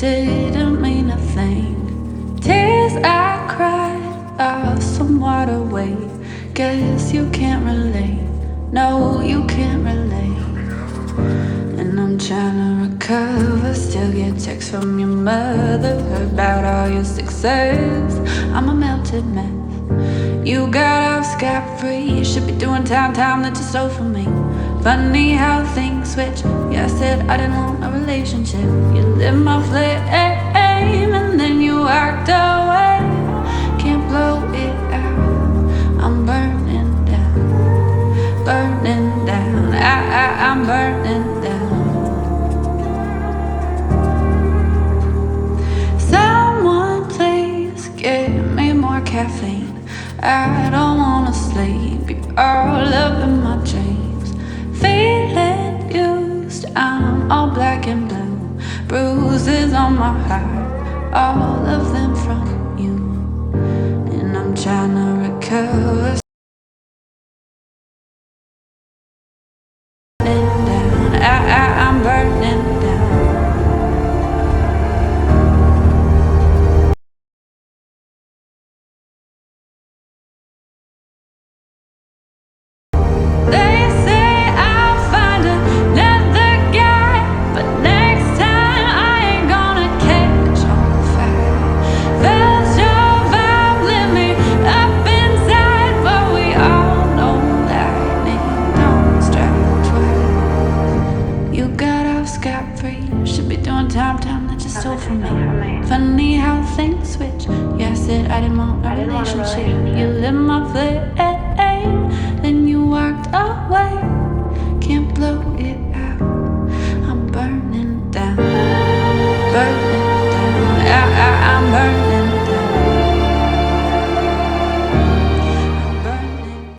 didn't mean a thing. Tears I cried are somewhat away. Guess you can't relate. No, you can't relate. And I'm trying to recover. Still get texts from your mother. Heard about all your success. I'm a melted mess. You got off scot-free. You should be doing time that you stole from me. Funny how things switch. Yeah, I said I didn't want a relationship. You lit my flame and then you walked away. Can't blow it out. I'm burning down, burning down. I'm burning down. Someone please give me more caffeine. I don't wanna sleep. You're all up in my dreams. Feeling used, I'm all black and blue. Bruises on my heart, all of them from you. And I'm trying to recover. I'm burning down. They say I'll find another guy, but next time I ain't gonna catch on fire. Felt your vibe lit me up inside, but we all know lightning don't strike twice. You got off scot-free. Should be doing time that you stole from me. Funny how things switch. Yeah, I said I didn't want a relationship. You lit my flame, then you walked away.